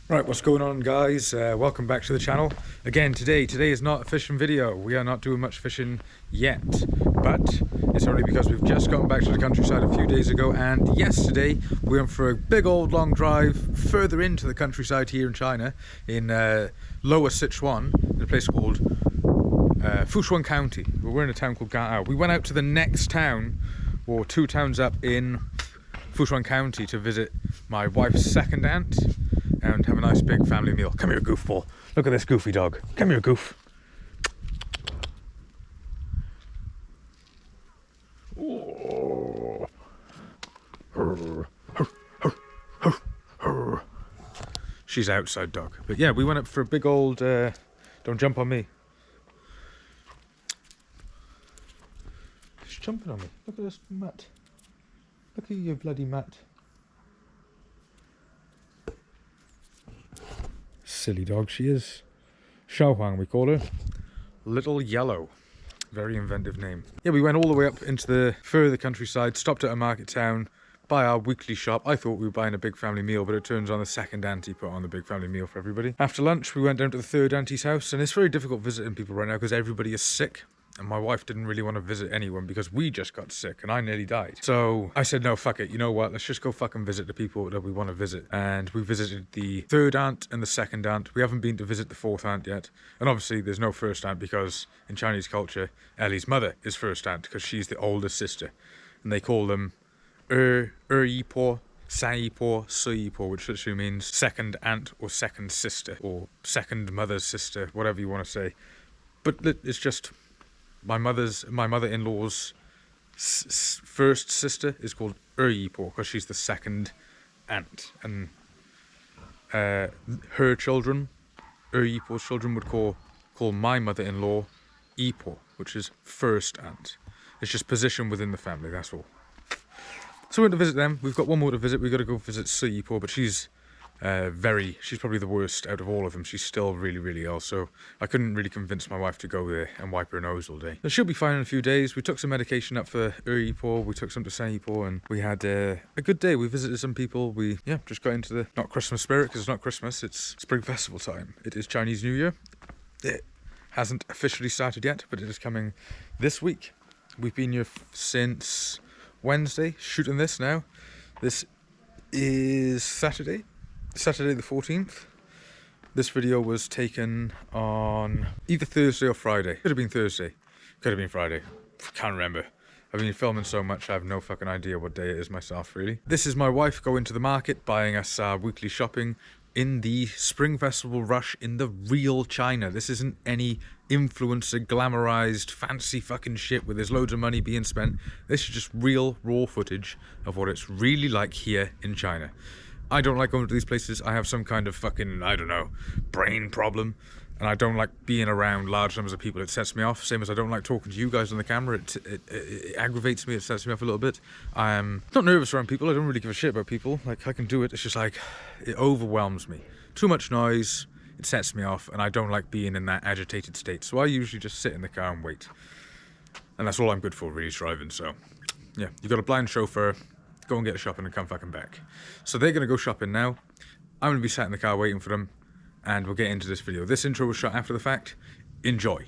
Right, what's going on, guys? Welcome back to the channel. Again, today is not a fishing video. We are not doing much fishing yet, but it's only because we've just gotten back to the countryside a few days ago, and yesterday we went for a big old long drive further into the countryside here in China, in lower Sichuan, in a place called Sichuan County. We're in a town called Ga'ao. We went out to the next town, or two towns up in Sichuan County, to visit my wife's second aunt and have a nice big family meal. Come here, goofball. Look at this goofy dog. Come here, goof. Oh. She's outside dog. But yeah, we went up for a big old... don't jump on me. She's jumping on me. Look at this mat. Look at your bloody mat. Silly dog she is. Xiaohuang we call her. Little Yellow. Very inventive name. Yeah, we went all the way up into the further countryside, stopped at a market town, by our weekly shop. I thought we were buying a big family meal, but it turns on the second auntie put on the big family meal for everybody. After lunch, we went down to the third auntie's house, and it's very difficult visiting people right now because everybody is sick. And my wife didn't really want to visit anyone because we just got sick and I nearly died. So I said, no, fuck it. You know what? Let's just go fucking visit the people that we want to visit. And we visited the third aunt and the second aunt. We haven't been to visit the fourth aunt yet. And obviously there's no first aunt because in Chinese culture, Ellie's mother is first aunt because she's the oldest sister. And they call them Yipo, San Yipo, Su Yipo, which literally means second aunt or second sister or second mother's sister, whatever you want to say. But it's just... My mother-in-law's first sister is called Yipo because she's the second aunt, and her children, Yipo's children, would call my mother-in-law Yipo, which is first aunt. It's just position within the family, that's all. So we went to visit them. We've got one more to visit. We've got to go visit Su Yipo, but she's probably the worst out of all of them. She's still really, really ill, so I couldn't really convince my wife to go there and wipe her nose all day. She'll be fine in a few days. We took some medication up for Yipo, we took some to San Yipo, and we had a good day. We visited some people. We just got into the not Christmas spirit because it's not Christmas, it's Spring Festival time. It is Chinese New Year. It hasn't officially started yet, but it is coming this week. We've been here since Wednesday, shooting this now. This is Saturday the 14th. This video was taken on either Thursday or Friday. Could have been Thursday. Could have been Friday. Can't remember. I've been filming so much I have no fucking idea what day it is myself, really. This is my wife going to the market, buying us our weekly shopping in the Spring Festival rush in the real China. This isn't any influencer glamorized fancy fucking shit where there's loads of money being spent. This is just real raw footage of what it's really like here in China. I don't like going to these places. I have some kind of fucking, I don't know, brain problem. And I don't like being around large numbers of people. It sets me off. Same as I don't like talking to you guys on the camera. It aggravates me. It sets me off a little bit. I'm not nervous around people. I don't really give a shit about people. Like, I can do it. It's just like, it overwhelms me. Too much noise. It sets me off. And I don't like being in that agitated state. So I usually just sit in the car and wait. And that's all I'm good for, really, driving. So, yeah, you got a blind chauffeur. Go and get shopping and come fucking back. So they're going to go shopping now. I'm going to be sat in the car waiting for them. And we'll get into this video. This intro was shot after the fact. Enjoy.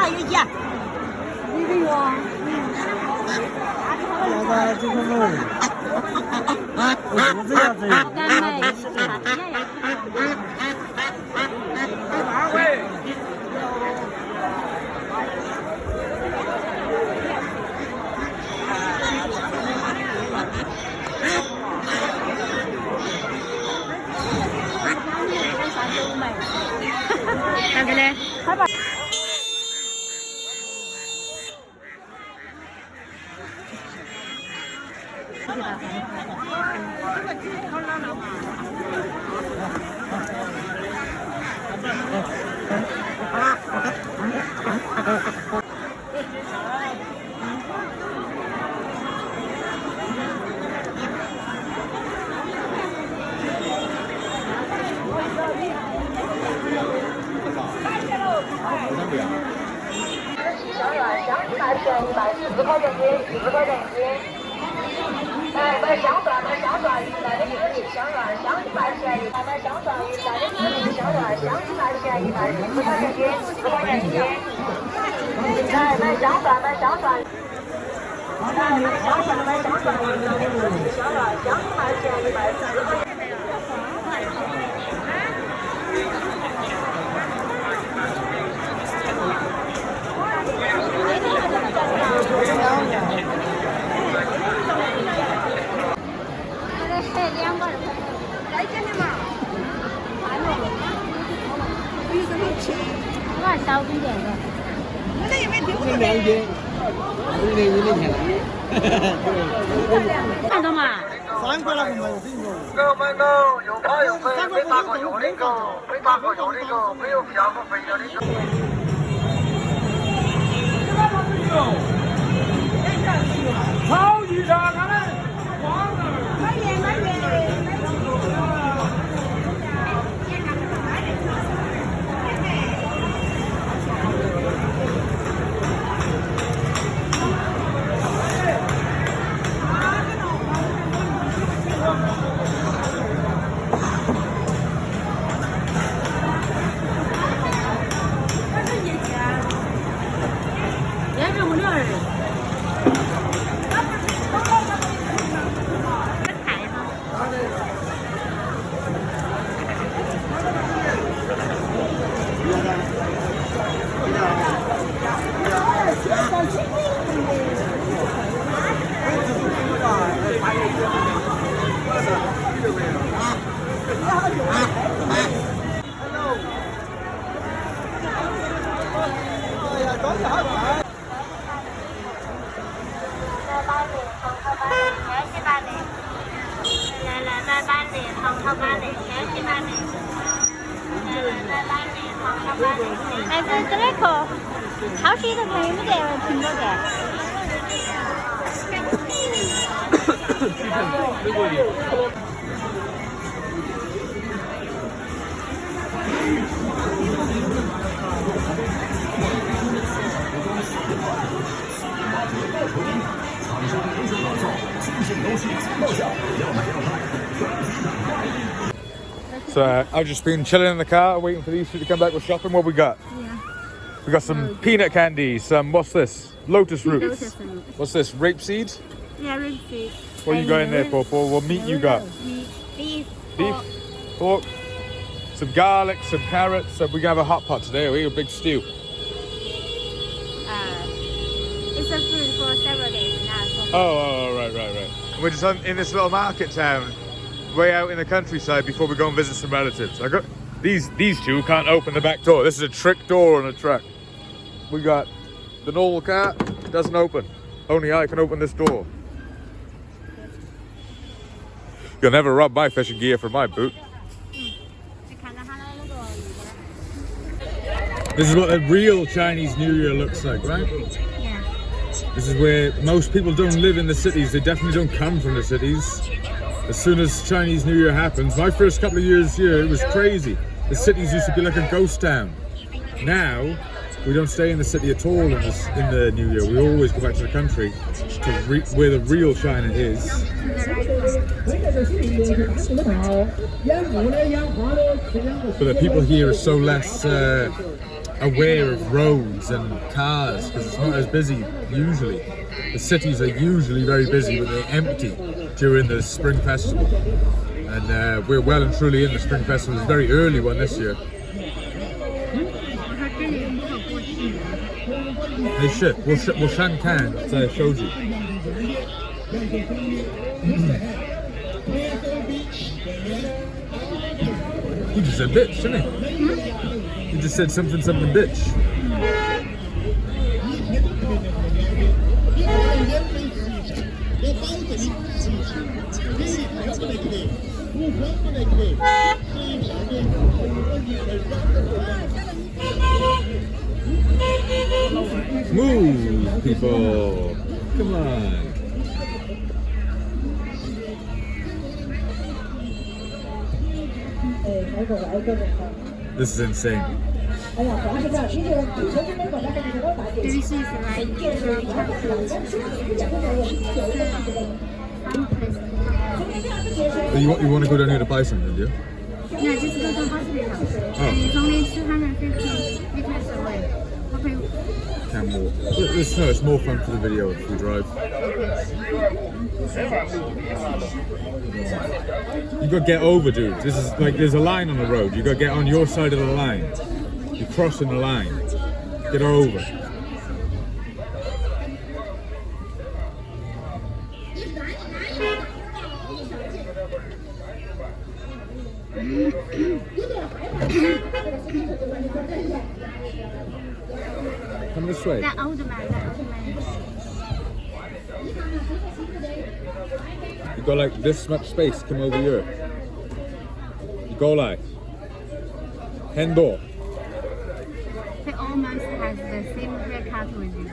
还有盐。你这个。这个肉。我不这样子。看这里。4块钱斤，4块钱斤。来买香蒜，买香蒜鱼，来的这个香蒜，香100钱一，买香蒜鱼，来的这个香蒜，香100钱一袋，4块钱斤，4块钱斤。来买香蒜，买香蒜。来买香蒜，买香蒜鱼，来的这个香蒜，香100钱一袋，4块钱。少一点的，我这也没听过。2斤，1钱了。看到吗？3块那个没有听过。狗们狗，又跑又飞，没打过药的狗，没打过药的狗，没有票过肥料的狗。超级大看来，黄了。买面买面。哎，这里可超市头看有没得苹果的。So I've just been chilling in the car, waiting for these two to come back with shopping. What we got? Yeah. We got some peanut candy, some, what's this? Lotus roots. Lotus root. What's this? Rapeseed? Yeah, really sweet. What you got in there, Popo? What meat you got? Beef. Beef, pork, some garlic, some carrots. So we can have a hot pot today. We have a big stew. It's a food for several days now. Oh, right. We're just in this little market town, way out in the countryside before we go and visit some relatives. I got these two can't open the back door. This is a trick door on a truck. We got the normal car, it doesn't open. Only I can open this door. You'll never rob my fishing gear from my boot. This is what a real Chinese New Year looks like, right? Yeah. This is where most people don't live in the cities. They definitely don't come from the cities. As soon as Chinese New Year happens, my first couple of years here, it was crazy. The cities used to be like a ghost town. Now, we don't stay in the city at all in the New Year. We always go back to the country, to where the real China is. But the people here are so less aware of roads and cars because it's not as busy usually. The cities are usually very busy, but they're empty during the Spring Festival. And we're well and truly in the Spring Festival. It's a very early one this year. Hey shit, 我上看在手机。He just said bitch, didn't he? He just said something bitch. Move, people! Come on! This is insane. You want to go down here to buy something, do you? No, just go to the hospital. Oh. It's only 250 meters away. Okay. Can walk. It's more fun for the video if we drive. You gotta get over, dude. This is like there's a line on the road. You gotta get on your side of the line. You're crossing the line. Get over. Come this way. That old man. You got like this much space. Come over here. You go like. Handle. He almost has the same haircut with you.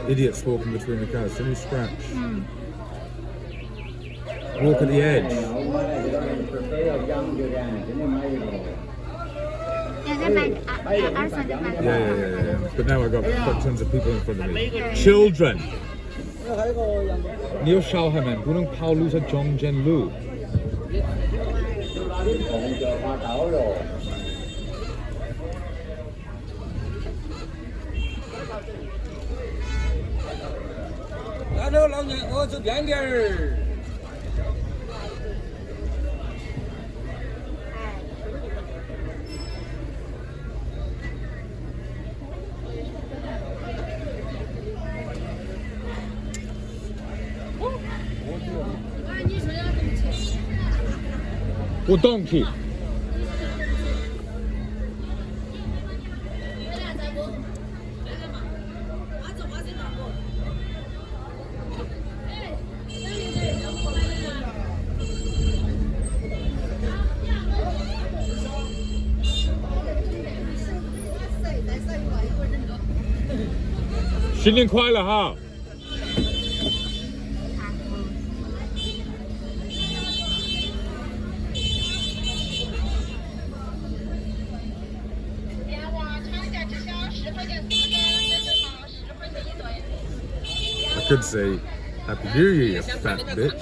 Idiots walking between the cars. Don't you scratch. Walk at the edge. Yeah. But now I've got tons of people in front of me. Children! 你有小孩们不能跑路在中间路。老娘我走远点儿。我动去。新年快乐哈！I could say Happy New Year, you fat bitch.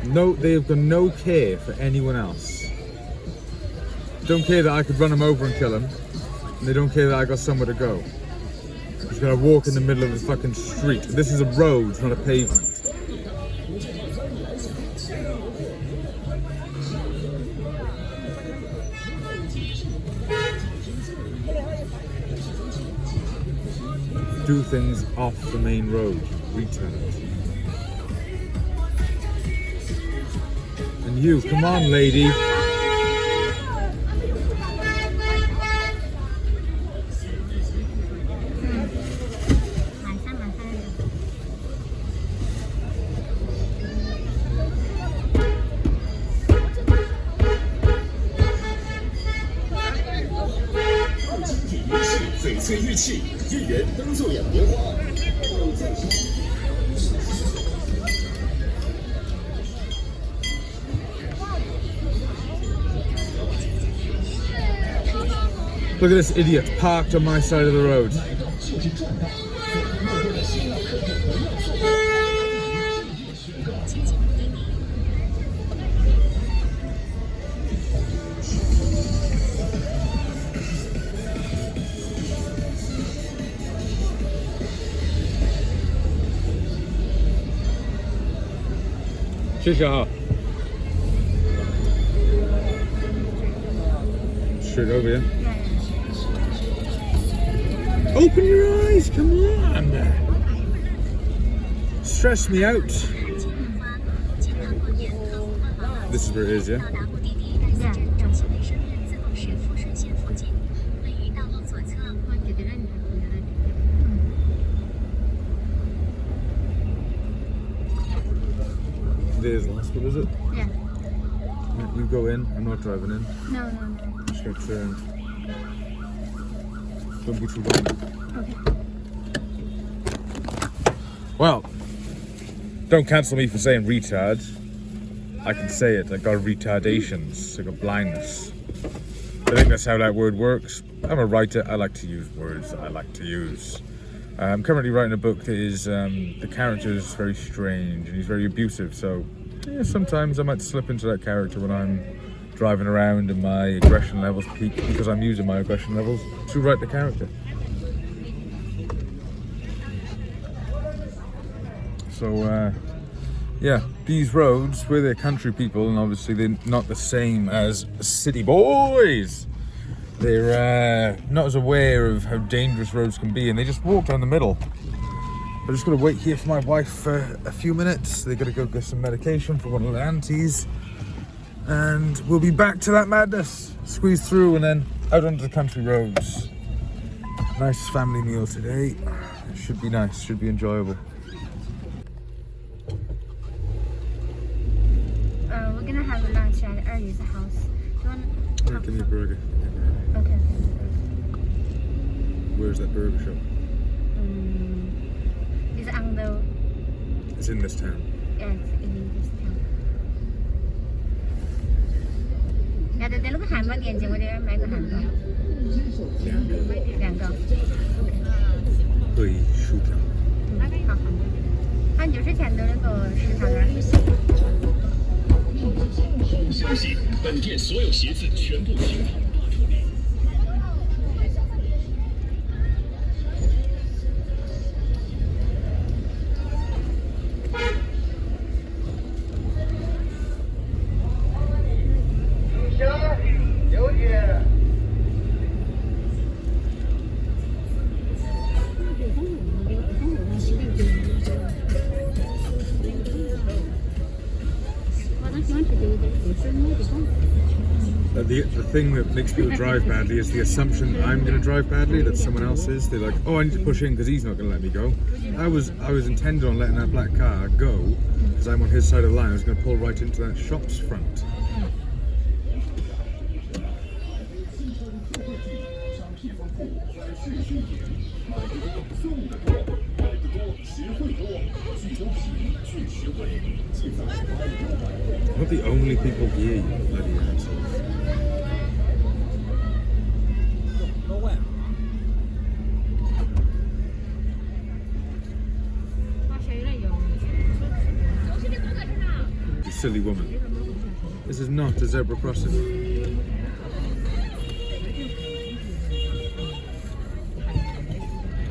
No, they've got no care for anyone else. Don't care that I could run them over and kill them. And they don't care that I got somewhere to go. I'm just gonna walk in the middle of the fucking street. This is a road, not a pavement. Do things off the main road, retard. And you, come on, lady. 岁玉器，1元灯座养莲花。Look at this idiot parked on my side of the road. Straight over here. Open your eyes, come on! Stress me out. This is where it is, yeah? There's the last one, is it? Yeah. You go in, I'm not driving in. No. Just gonna turn. Don't be too long. Okay. Well, don't cancel me for saying retard. I can say it. I got retardations. I got blindness. I think that's how that word works. I'm a writer. I like to use words that I like to use. I'm currently writing a book that is, the character is very strange and he's very abusive. So yeah, sometimes I might slip into that character when I'm driving around and my aggression levels peak because I'm using my aggression levels to write the character. So yeah, these roads, where they're country people, and obviously they're not the same as city boys. They're not as aware of how dangerous roads can be, and they just walk down the middle. I'm just gonna wait here for my wife for a few minutes. They're gonna go get some medication for one of the aunties, and we'll be back to that madness. Squeeze through and then out onto the country roads. Nice family meal today. It should be nice, should be enjoyable. We're gonna have lunch at Ernie's house. Do you want to? Give me a burger. Okay. Where's that burger shop? It's on the. It's in this town. Yeah, it's in this town. 要在那个汉堡店进，我得买个汉堡。2个。对，薯条。好。俺就是前头那个食堂那儿。消息：本店所有鞋子全部平仓大处理。刘姐。 The thing that makes people drive badly is the assumption I'm going to drive badly, that someone else is. They're like, oh, I need to push in because he's not going to let me go. I was intended on letting that black car go because I'm on his side of the line. I was going to pull right into that shop's front. We're not the only people here, you bloody assholes. You silly woman. This is not a zebra crossing.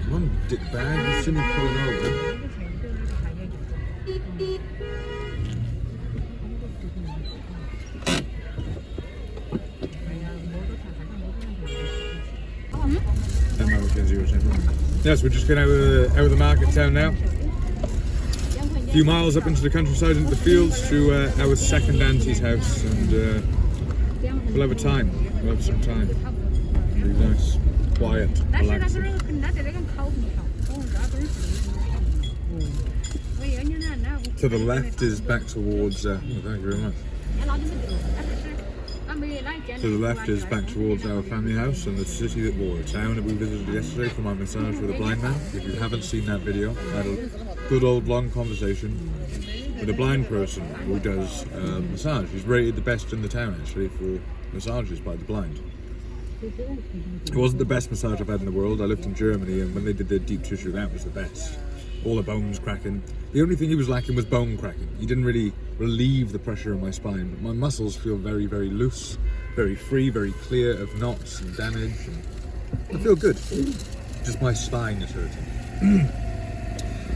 Come on, dickbag, you shouldn't pull it over. Yes, we're just getting out of the market town now. A few miles up into the countryside, into the fields, to our second auntie's house, and we'll have a time. We'll have some time. It'll be nice, quiet, relaxing. To the left is back towards. Thank you very much. To the left is back towards our family house and the city or town that we visited yesterday for my massage with a blind man. If you haven't seen that video, I had a good old long conversation with a blind person who does massage. He's rated the best in the town actually for massages by the blind. It wasn't the best massage I've had in the world. I lived in Germany and when they did their deep tissue, that was the best. All the bones cracking. The only thing he was lacking was bone cracking. He didn't really relieve the pressure in my spine, but my muscles feel very, very loose, very free, very clear of knots and damage. And I feel good. Just my spine is hurting.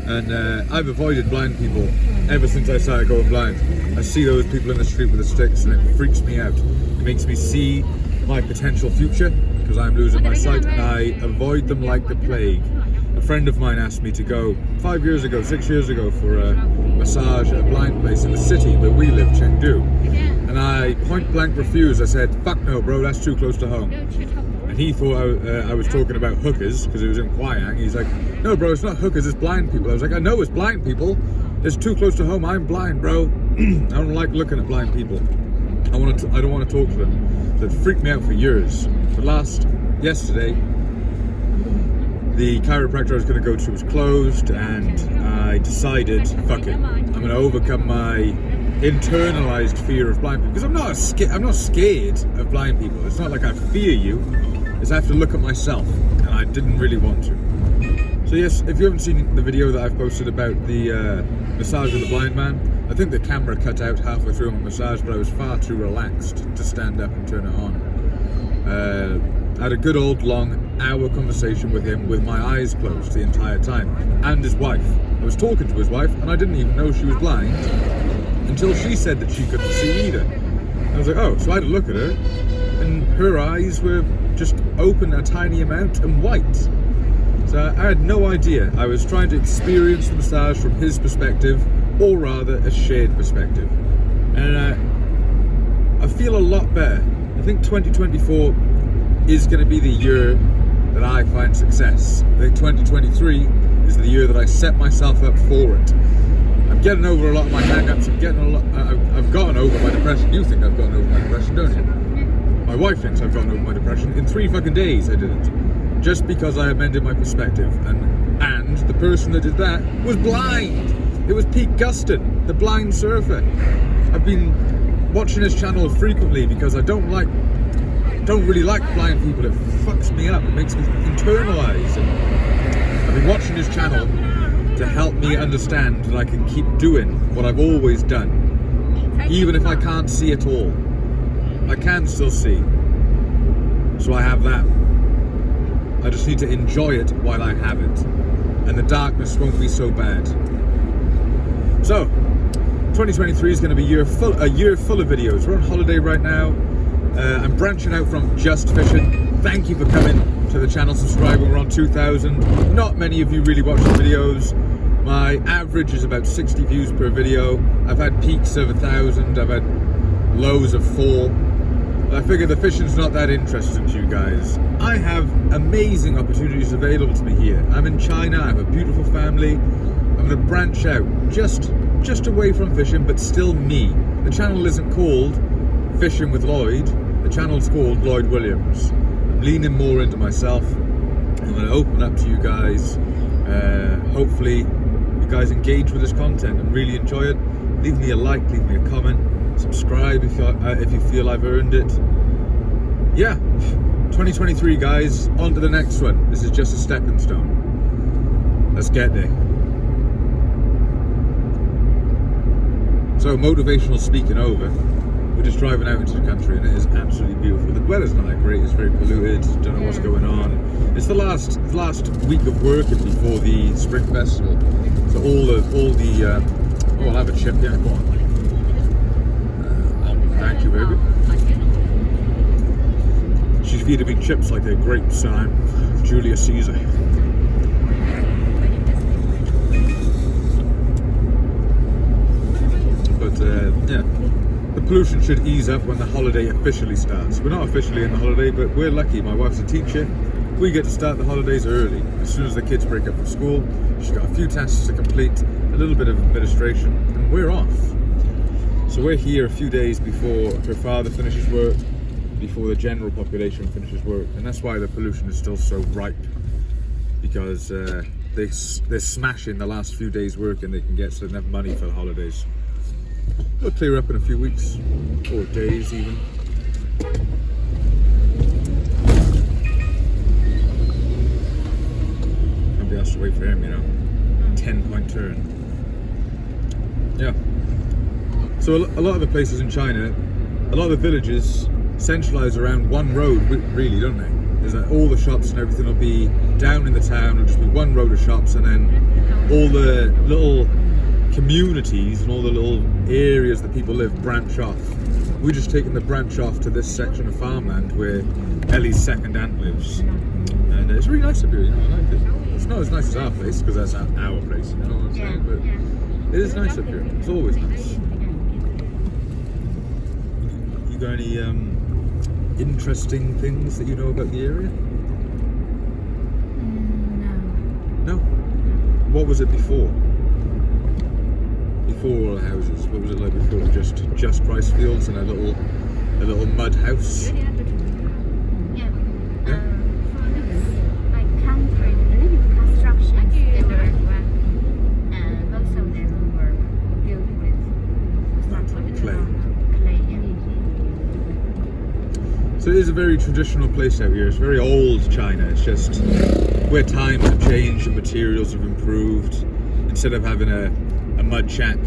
And I've avoided blind people ever since I started going blind. I see those people in the street with the sticks and it freaks me out. It makes me see my potential future because I'm losing my sight and I avoid them like the plague. A friend of mine asked me to go 6 years ago for a massage at a blind place in the city where we live, Chengdu. And I point blank refused. I said, fuck no bro, that's too close to home. And he thought I was talking about hookers because it was in Huayang. He's like, no bro, it's not hookers, it's blind people. I was like, I know it's blind people. It's too close to home, I'm blind bro. I don't like looking at blind people. I don't want to talk to them. So it freaked me out for years. But yesterday, the chiropractor I was going to go to was closed and I decided, fuck it, I'm going to overcome my internalized fear of blind people. Because I'm not scared of blind people. It's not like I fear you, it's I have to look at myself and I didn't really want to. So yes, if you haven't seen the video that I've posted about the massage with the blind man, I think the camera cut out halfway through my massage, but I was far too relaxed to stand up and turn it on. I had a good old long hour conversation with him with my eyes closed the entire time, and his wife. I was talking to his wife and I didn't even know she was blind until she said that she couldn't see either. I was like, oh, so I had to look at her and her eyes were just open a tiny amount and white. So I had no idea. I was trying to experience the massage from his perspective, or rather a shared perspective. And I feel a lot better. I think 2024 is going to be the year that I find success. I think 2023 is the year that I set myself up for it. I'm getting over a lot of my hang-ups. I've gotten over my depression. You think I've gotten over my depression, don't you? My wife thinks I've gotten over my depression. In 3 fucking days I didn't. Just because I amended my perspective. And the person that did that was blind. It was Pete Guston, the blind surfer. I've been watching his channel frequently because I don't really like blind people. It fucks me up. It makes me internalize. And I've been watching his channel to help me understand that I can keep doing what I've always done, even if I can't see at all. I can still see. So I have that. I just need to enjoy it while I have it, and the darkness won't be so bad. So 2023 is going to be a year full of videos. We're on holiday right now. I'm branching out from just fishing. Thank you for coming to the channel, subscribing. We're on 2,000. Not many of you really watch the videos. My average is about 60 views per video. I've had peaks of 1,000. I've had lows of 4. I figure the fishing's not that interesting to you guys. I have amazing opportunities available to me here. I'm in China. I have a beautiful family. I'm going to branch out just away from fishing, but still me. The channel isn't called Fishing with Lloyd. The channel's called Lloyd Williams. I'm leaning more into myself. I'm going to open up to you guys. Hopefully you guys engage with this content and really enjoy it. Leave me a like, leave me a comment, subscribe if you feel I've earned it. Yeah, 2023 guys, on to the next one. This is just a stepping stone. Let's get there. So motivational speaking over. We're just driving out into the country and it is absolutely beautiful. The weather's not that great, it's very polluted, don't know what's going on. It's the last week of working before the Spring Festival. So oh, I'll have a chip, yeah, go on. Thank you, baby. She's feeding me chips like they're grapes and I'm Julius Caesar. But yeah. The pollution should ease up when the holiday officially starts. We're not officially in the holiday, but we're lucky. My wife's a teacher. We get to start the holidays early. As soon as the kids break up from school, she's got a few tasks to complete, a little bit of administration, and we're off. So we're here a few days before her father finishes work. before the general population finishes work, and that's why the pollution is still so ripe, because they're smashing the last few days' work and they can get enough money for the holidays. It'll clear up in a few weeks, or days even. Nobody has to wait for him, you know. 10-point turn. Yeah. So a lot of the places in China, a lot of the villages centralise around one road, really, don't they? There's like all the shops and everything will be down in the town. It'll just be one road of shops, and then all the little communities and all the little areas that people live branch off. We're just taking the branch off to this section of farmland where Ellie's second aunt lives, and it's really nice up here. You know, I like it. It's not as nice as our place because that's our place. You know what I'm saying? But it is nice up here. It's always nice. You got any interesting things that you know about the area? No. No? What was it before? Before all the houses? What was it like before? Just rice fields and a little mud house? Yeah. Yeah. Like concrete constructions everywhere, and most of them were built with Clay. Clay, yeah. So it is a very traditional place out here. It's very old China. It's just where times have changed and materials have improved. Instead of having a mud shack,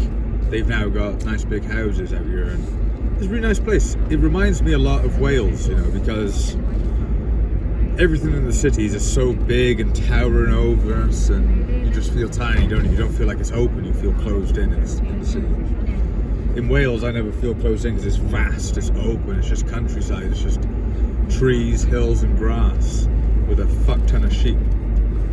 they've now got nice big houses out here, and it's a really nice place. It reminds me a lot of Wales, you know, because everything in the cities is so big and towering over us, and you just feel tiny, don't you? You don't feel like it's open, you feel closed in the city. In Wales, I never feel closed in because it's vast, it's open, it's just countryside, it's just trees, hills and grass with a fuck ton of sheep.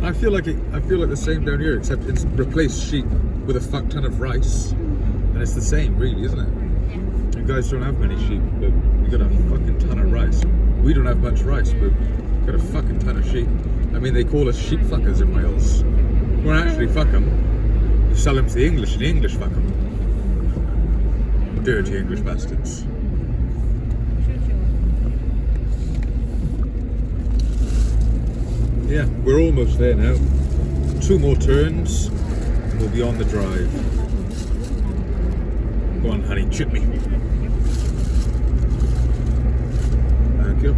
I feel like the same down here, except it's replaced sheep with a fuck ton of rice, and it's the same, really, isn't it? You guys don't have many sheep, but we got a fucking ton of rice. We don't have much rice, but we got a fucking ton of sheep. I mean, they call us sheep fuckers in Wales. We don't actually fuck them. We sell them to the English, and the English fuck them. Dirty English bastards. Yeah, we're almost there now. 2 more turns, and we'll be on the drive. Go on, honey, chip me. Thank you.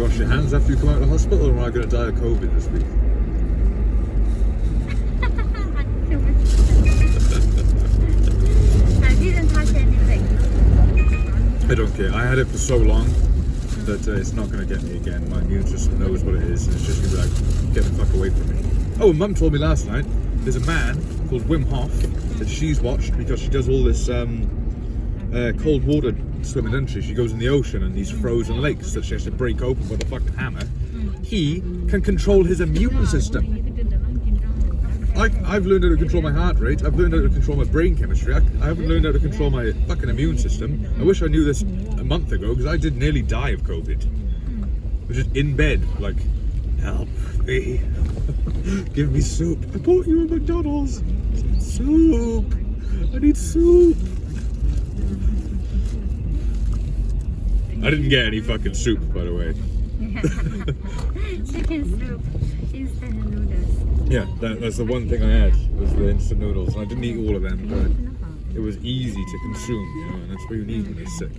Wash your hands after you come out of the hospital, or am I going to die of COVID this week? I didn't touch anything. I don't care. I had it for so long that it's not going to get me again. My immune system knows what it is, and it's just going to be like, get the fuck away from me. Oh, and Mum told me last night, there's a man called Wim Hof that she's watched because she does all this cold water swimming, doesn't she? She goes in the ocean and these frozen lakes that she has to break open with a fucking hammer. He can control his immune system. I've learned how to control my heart rate. I've learned how to control my brain chemistry. I haven't learned how to control my fucking immune system. I wish I knew this a month ago, because I did nearly die of COVID. I was just in bed, like, help me. Give me soup. I bought you a McDonald's. Soup. I need soup. I didn't get any fucking soup, by the way. Chicken soup, instant noodles. Yeah, that's the one thing I had, was the instant noodles. And I didn't eat all of them, but it was easy to consume, you know, and that's what you need when you're sick.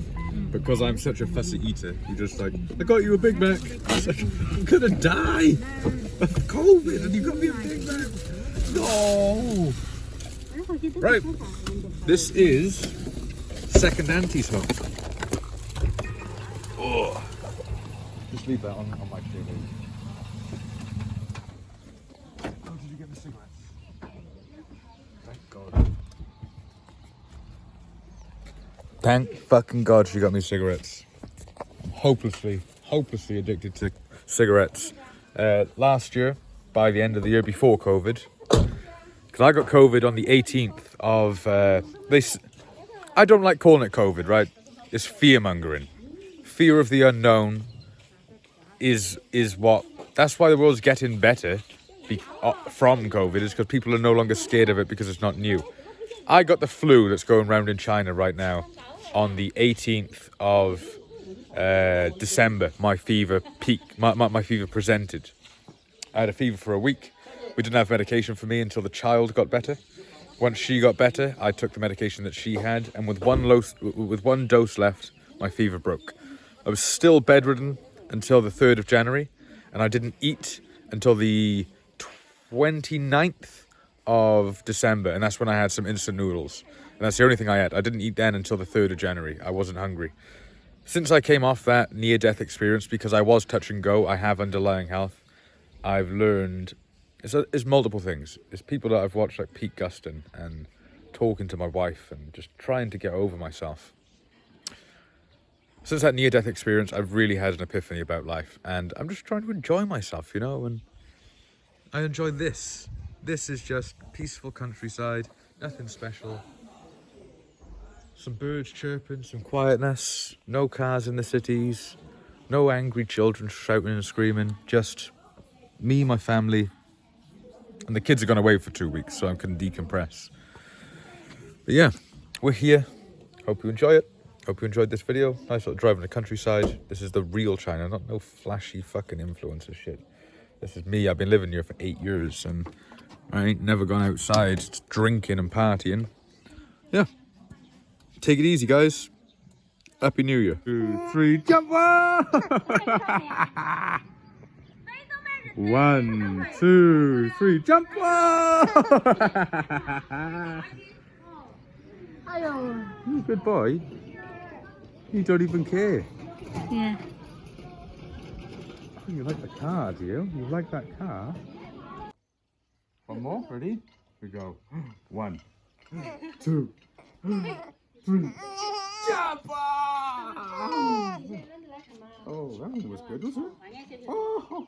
Because I'm such a fussy eater, you're just like, I got you a Big Mac. It's like, I'm gonna die of COVID and you got me a Big Mac. No. Right, this is second auntie's home. Oh. Just leave that on my table. Cigarettes. Thank God. Thank fucking God she got me cigarettes. Hopelessly addicted to cigarettes. Last year, by the end of the year before COVID, because I got COVID on the 18th of this. I don't like calling it COVID, right? It's fear mongering. Fear of the unknown is what. That's why the world's getting better from COVID, is because people are no longer scared of it because it's not new. I got the flu that's going around in China right now on the 18th of December. My fever peaked, my fever presented. I had a fever for a week. We didn't have medication for me until the child got better. Once she got better, I took the medication that she had, and with one dose left, my fever broke. I was still bedridden until the 3rd of January, and I didn't eat until the 29th of December, and that's when I had some instant noodles. And that's the only thing I ate. I didn't eat then until the 3rd of January. I wasn't hungry. Since I came off that near-death experience, because I was touch and go, I have underlying health, I've learned... It's multiple things. It's people that I've watched like Pete Guston and talking to my wife and just trying to get over myself. Since that near-death experience, I've really had an epiphany about life, and I'm just trying to enjoy myself, you know, and I enjoy this. This is just peaceful countryside, nothing special. Some birds chirping, some quietness, no cars in the cities, no angry children shouting and screaming, just me, my family, and the kids are gone away for 2 weeks, so I can decompress. But yeah, we're here. Hope you enjoy it. Hope you enjoyed this video. Nice little drive in the countryside. This is the real China, not no flashy fucking influencer shit. This is me. I've been living here for 8 years, and I ain't never gone outside drinking and partying. Yeah. Take it easy, guys. Happy New Year. 2, 3, jump! 1, 2, 3, jump! You good boy. You don't even care. Yeah. You like the car, do you? You like that car? One more, ready? Here we go. 1, 2, 3. Jump! Oh, that one was good, wasn't it? Oh.